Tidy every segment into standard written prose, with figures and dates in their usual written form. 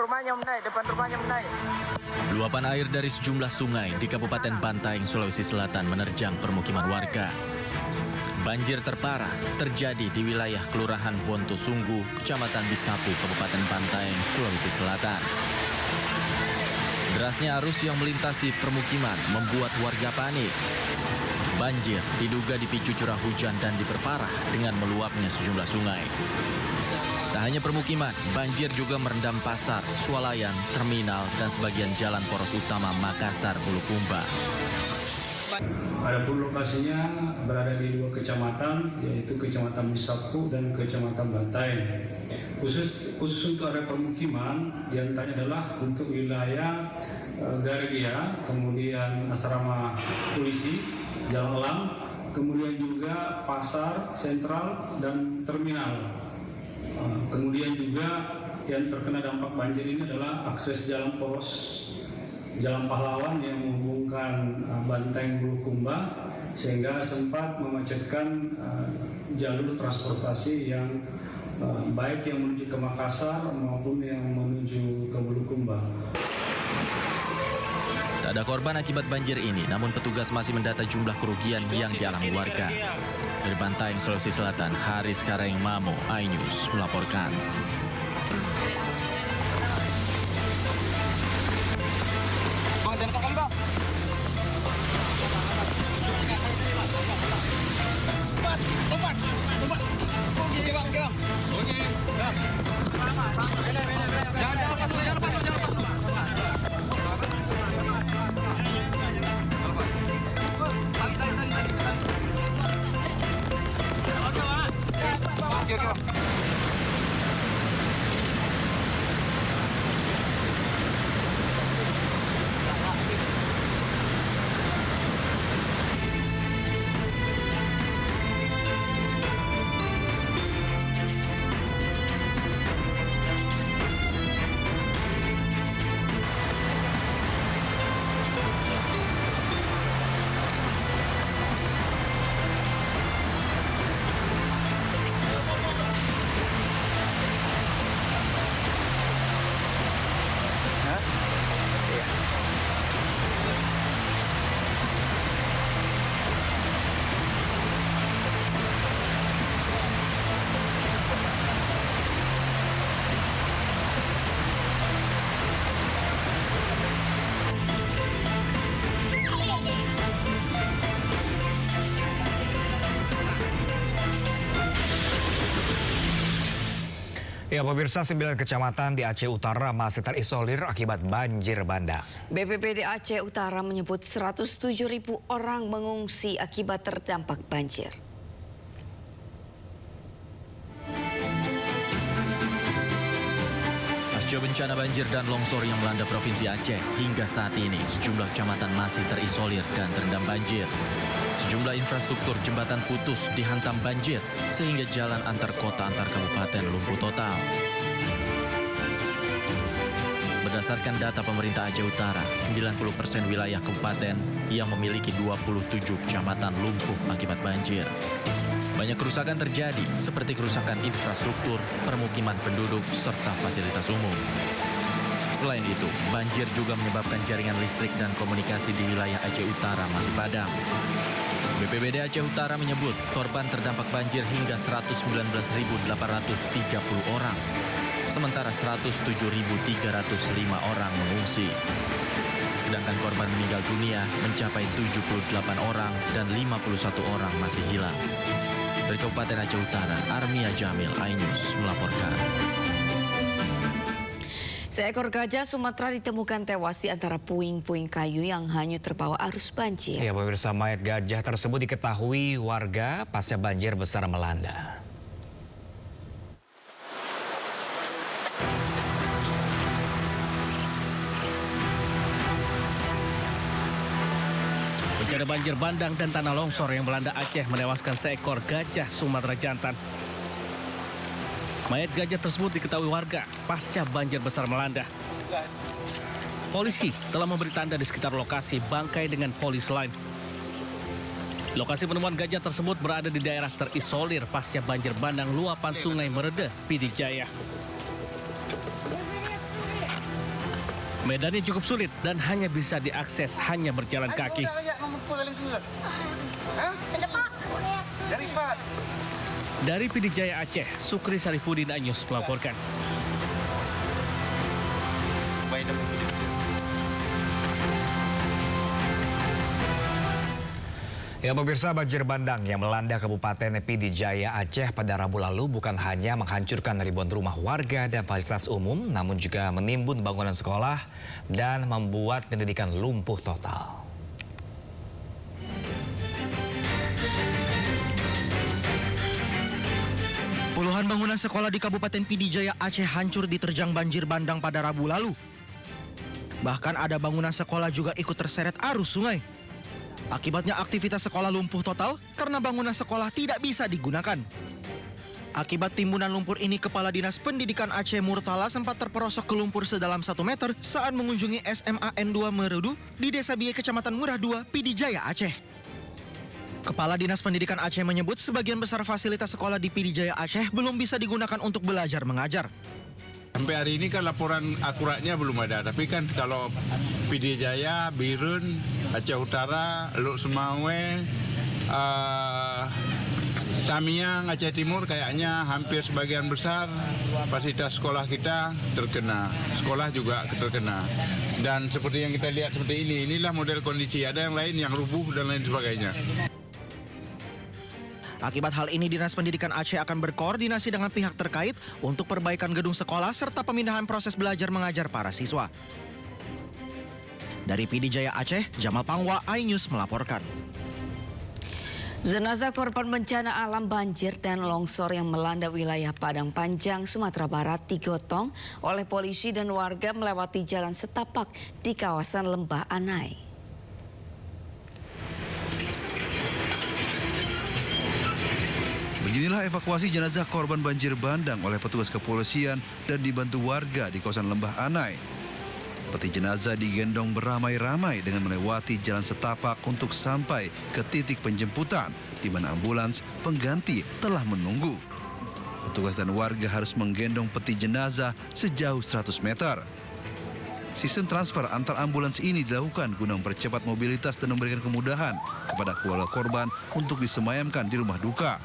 rumahnya menaik, depan rumahnya menaik. Luapan air dari sejumlah sungai di Kabupaten Bantaeng, Sulawesi Selatan menerjang permukiman warga. Banjir terparah terjadi di wilayah Kelurahan Bontosunggu, Kecamatan Bisapu, Kabupaten Bantaeng, Sulawesi Selatan. Derasnya arus yang melintasi permukiman membuat warga panik. Banjir diduga dipicu curah hujan dan diperparah dengan meluapnya sejumlah sungai. Tak hanya permukiman, banjir juga merendam pasar, swalayan, terminal, dan sebagian jalan poros utama Makassar, Bulukumba. Adapun lokasinya berada di 2 kecamatan, yaitu Kecamatan Bisapu dan Kecamatan Bantaeng. Khusus untuk area permukiman, diantaranya adalah untuk wilayah Garegia, kemudian asrama polisi, Jalan Elang, kemudian juga pasar sentral dan terminal. Kemudian juga yang terkena dampak banjir ini adalah akses jalan poros Jalan Pahlawan yang menghubungkan Bantaeng Bulukumba, sehingga sempat memacetkan jalur transportasi yang baik yang menuju ke Makassar maupun yang menuju ke Bulukumba. Tak ada korban akibat banjir ini, namun petugas masih mendata jumlah kerugian yang dialami warga. Dari Bantaeng, Sulawesi Selatan, Haris Kareng Mamo, iNews melaporkan. Ya, pemirsa, 9 kecamatan di Aceh Utara masih terisolir akibat banjir bandang. BPBD Aceh Utara menyebut 107.000 orang mengungsi akibat terdampak banjir. Pasca bencana banjir dan longsor yang melanda Provinsi Aceh, hingga saat ini sejumlah kecamatan masih terisolir dan terendam banjir. Sejumlah infrastruktur jembatan putus dihantam banjir, sehingga jalan antar kota antar kabupaten lumpuh total. Berdasarkan data pemerintah Aceh Utara, 90% wilayah kabupaten yang memiliki 27 kecamatan lumpuh akibat banjir. Banyak kerusakan terjadi, seperti kerusakan infrastruktur, permukiman penduduk, serta fasilitas umum. Selain itu, banjir juga menyebabkan jaringan listrik dan komunikasi di wilayah Aceh Utara masih padam. BPBD Aceh Utara menyebut korban terdampak banjir hingga 119.830 orang, sementara 107.305 orang mengungsi. Sedangkan korban meninggal dunia mencapai 78 orang dan 51 orang masih hilang. Dari Kabupaten Aceh Utara, Armia Jamil, iNews melaporkan. Seekor gajah Sumatera ditemukan tewas di antara puing-puing kayu yang hanyut terbawa arus banjir. Ya, pemirsa, mayat gajah tersebut diketahui warga pasca banjir besar melanda. Bencana banjir bandang dan tanah longsor yang melanda Aceh menewaskan seekor gajah Sumatera jantan. Mayat gajah tersebut diketahui warga pasca banjir besar melanda. Polisi telah memberi tanda di sekitar lokasi bangkai dengan polis lain. Lokasi penemuan gajah tersebut berada di daerah terisolir pasca banjir bandang luapan Sungai Merede, Pidijaya. Medannya cukup sulit dan hanya bisa diakses hanya berjalan kaki. Dari PD Jaya Aceh, Sukri Sarifudin Anyus melaporkan. Ya pemirsa, banjir bandang yang melanda Kabupaten PD Jaya Aceh pada Rabu lalu bukan hanya menghancurkan ribuan rumah warga dan fasilitas umum, namun juga menimbun bangunan sekolah dan membuat pendidikan lumpuh total. Puluhan bangunan sekolah di Kabupaten PD Jaya Aceh hancur diterjang banjir bandang pada Rabu lalu. Bahkan ada bangunan sekolah juga ikut terseret arus sungai. Akibatnya aktivitas sekolah lumpuh total karena bangunan sekolah tidak bisa digunakan. Akibat timbunan lumpur ini, Kepala Dinas Pendidikan Aceh Murtala sempat terperosok ke lumpur sedalam 1 meter saat mengunjungi SMA N2 Merudu di Desa Biye, Kecamatan Murah 2, PD Jaya Aceh. Kepala Dinas Pendidikan Aceh menyebut sebagian besar fasilitas sekolah di PD Jaya Aceh belum bisa digunakan untuk belajar mengajar. Sampai hari ini kan laporan akuratnya belum ada, tapi kan kalau PD Jaya, Birun, Aceh Utara, Luk Semawe, Tamiang, Aceh Timur kayaknya hampir sebagian besar fasilitas sekolah kita terkena. Sekolah juga terkena. Dan seperti yang kita lihat seperti ini, inilah model kondisi. Ada yang lain yang rubuh dan lain sebagainya. Akibat hal ini, Dinas Pendidikan Aceh akan berkoordinasi dengan pihak terkait untuk perbaikan gedung sekolah serta pemindahan proses belajar mengajar para siswa. Dari PD Jaya Aceh, Jamal Pangwa, iNews melaporkan. Jenazah korban bencana alam banjir dan longsor yang melanda wilayah Padang Panjang, Sumatera Barat digotong oleh polisi dan warga melewati jalan setapak di kawasan Lembah Anai. Beginilah evakuasi jenazah korban banjir bandang oleh petugas kepolisian dan dibantu warga di kawasan Lembah Anai. Peti jenazah digendong beramai-ramai dengan melewati jalan setapak untuk sampai ke titik penjemputan di mana ambulans pengganti telah menunggu. Petugas dan warga harus menggendong peti jenazah sejauh 100 meter. Sistem transfer antar ambulans ini dilakukan guna mempercepat mobilitas dan memberikan kemudahan kepada keluarga korban untuk disemayamkan di rumah duka.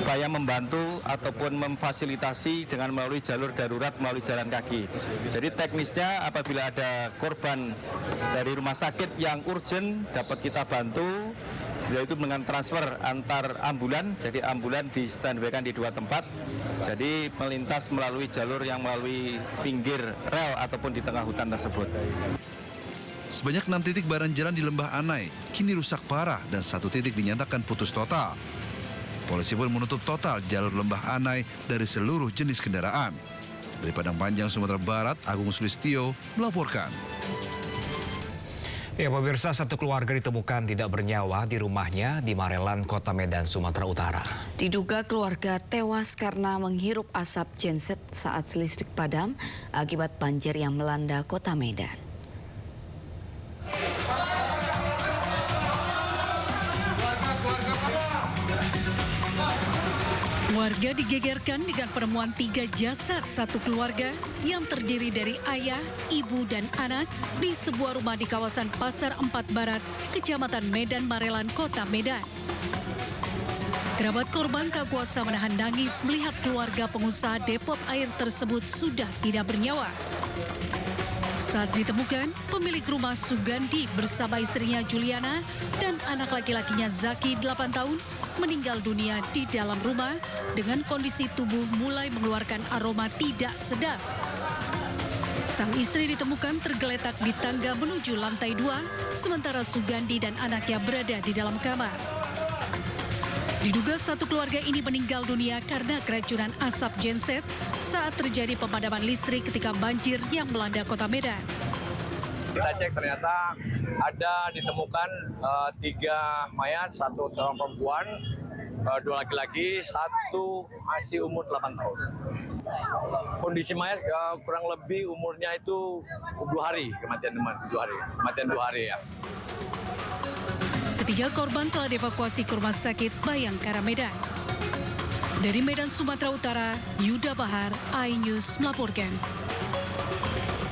Upaya membantu ataupun memfasilitasi dengan melalui jalur darurat melalui jalan kaki. Jadi teknisnya apabila ada korban dari rumah sakit yang urgent dapat kita bantu, yaitu dengan transfer antar ambulan. Jadi ambulan di standby-kan di 2 tempat. Jadi melintas melalui jalur yang melalui pinggir rel ataupun di tengah hutan tersebut. Sebanyak 6 titik badan jalan di Lembah Anai kini rusak parah dan 1 titik dinyatakan putus total. Polisi pun menutup total jalur Lembah Anai dari seluruh jenis kendaraan. Dari Padang Panjang, Sumatera Barat, Agung Sulistyo melaporkan. Ya pemirsa, 1 keluarga ditemukan tidak bernyawa di rumahnya di Marelan, Kota Medan, Sumatera Utara. Diduga keluarga tewas karena menghirup asap genset saat listrik padam akibat banjir yang melanda Kota Medan. Warga digegerkan dengan penemuan 3 jasad 1 keluarga yang terdiri dari ayah, ibu, dan anak di sebuah rumah di kawasan Pasar 4 Barat, Kecamatan Medan Marelan, Kota Medan. Kerabat korban tak kuasa menahan nangis melihat keluarga pengusaha depot air tersebut sudah tidak bernyawa. Saat ditemukan, pemilik rumah Sugandi bersama istrinya Juliana dan anak laki-lakinya Zaki 8 tahun meninggal dunia di dalam rumah dengan kondisi tubuh mulai mengeluarkan aroma tidak sedap. Sang istri ditemukan tergeletak di tangga menuju lantai 2, sementara Sugandi dan anaknya berada di dalam kamar. Diduga 1 keluarga ini meninggal dunia karena keracunan asap genset saat terjadi pemadaman listrik ketika banjir yang melanda Kota Medan. Kita cek ternyata ada ditemukan 3 mayat, 1 seorang perempuan, 2 laki-laki, 1 masih umur 8 tahun. Kondisi mayat kurang lebih umurnya itu 2 hari kematian, 2 hari, kematian 2 hari ya. Ketiga korban telah dievakuasi ke Rumah Sakit Bayangkara Medan. Dari Medan, Sumatera Utara, Yuda Bahar, iNews melaporkan.